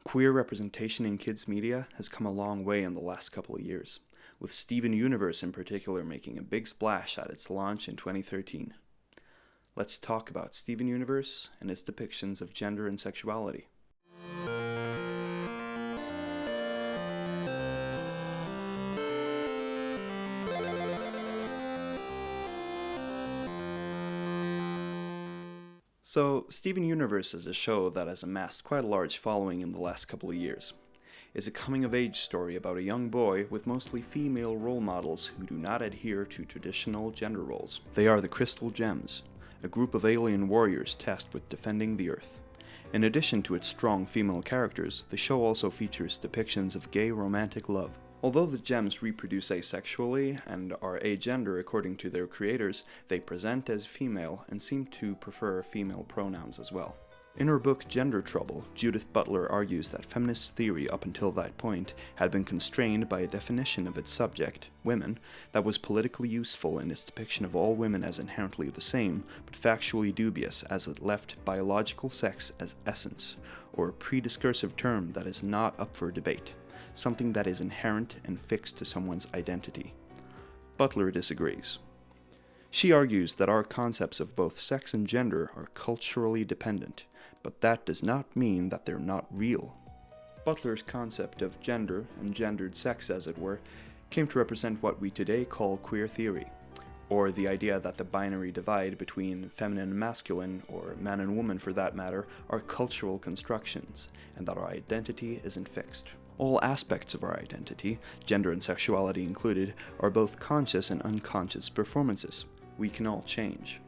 Queer representation in kids' media has come a long way in the last couple of years, with Steven Universe in particular making a big splash at its launch in 2013. Let's talk about Steven Universe and its depictions of gender and sexuality. So, Steven Universe is a show that has amassed quite a large following in the last couple of years. It's a coming-of-age story about a young boy with mostly female role models who do not adhere to traditional gender roles. They are the Crystal Gems, a group of alien warriors tasked with defending the Earth. In addition to its strong female characters, the show also features depictions of gay romantic love. Although the Gems reproduce asexually and are agender according to their creators, they present as female and seem to prefer female pronouns as well. In her book Gender Trouble, Judith Butler argues that feminist theory up until that point had been constrained by a definition of its subject, women, that was politically useful in its depiction of all women as inherently the same, but factually dubious as it left biological sex as essence, or a prediscursive term that is not up for debate, something that is inherent and fixed to someone's identity. Butler disagrees. She argues that our concepts of both sex and gender are culturally dependent, but that does not mean that they're not real. Butler's concept of gender and gendered sex, as it were, came to represent what we today call queer theory, or the idea that the binary divide between feminine and masculine, or man and woman for that matter, are cultural constructions, and that our identity isn't fixed. All aspects of our identity, gender and sexuality included, are both conscious and unconscious performances. We can all change.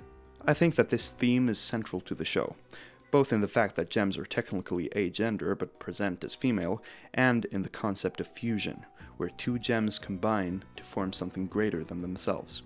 I think that this theme is central to the show, both in the fact that gems are technically agender but present as female, and in the concept of fusion, where two gems combine to form something greater than themselves.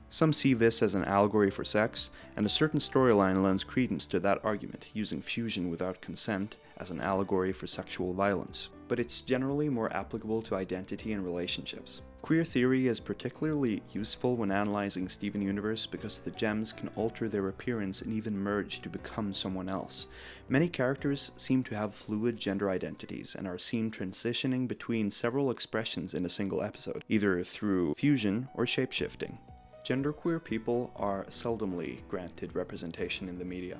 Some see this as an allegory for sex, and a certain storyline lends credence to that argument, using fusion without consent as an allegory for sexual violence. But it's generally more applicable to identity and relationships. Queer theory is particularly useful when analyzing Steven Universe because the gems can alter their appearance and even merge to become someone else. Many characters seem to have fluid gender identities and are seen transitioning between several expressions in a single episode, either through fusion or shapeshifting. Genderqueer people are seldomly granted representation in the media,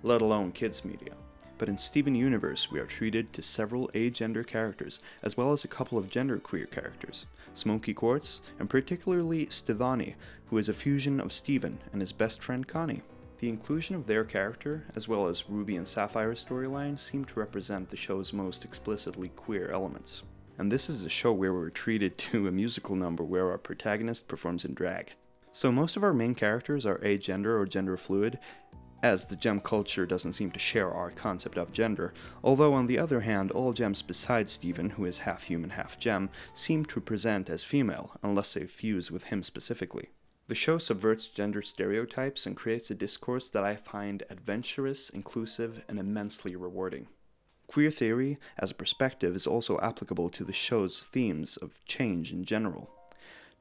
let alone kids' media. But in Steven Universe, we are treated to several agender characters, as well as a couple of genderqueer characters, Smoky Quartz, and particularly Stevani, who is a fusion of Steven and his best friend Connie. The inclusion of their character, as well as Ruby and Sapphire's storyline, seem to represent the show's most explicitly queer elements. And this is a show where we're treated to a musical number where our protagonist performs in drag. So most of our main characters are agender or gender fluid, as the gem culture doesn't seem to share our concept of gender, although on the other hand, all gems besides Steven, who is half human, half gem, seem to present as female, unless they fuse with him specifically. The show subverts gender stereotypes and creates a discourse that I find adventurous, inclusive, and immensely rewarding. Queer theory, as a perspective, is also applicable to the show's themes of change in general,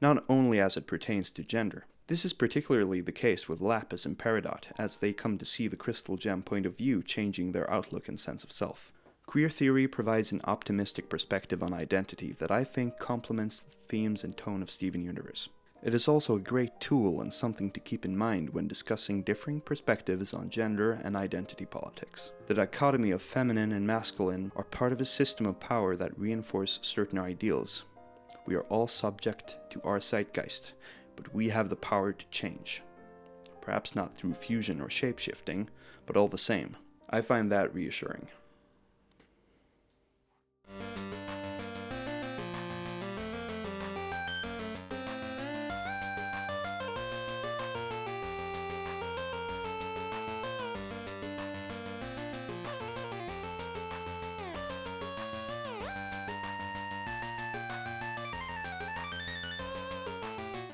not only as it pertains to gender. This is particularly the case with Lapis and Peridot, as they come to see the Crystal Gem point of view changing their outlook and sense of self. Queer theory provides an optimistic perspective on identity that I think complements the themes and tone of Steven Universe. It is also a great tool and something to keep in mind when discussing differing perspectives on gender and identity politics. The dichotomy of feminine and masculine are part of a system of power that reinforce certain ideals. We are all subject to our zeitgeist, but we have the power to change. Perhaps not through fusion or shapeshifting, but all the same. I find that reassuring.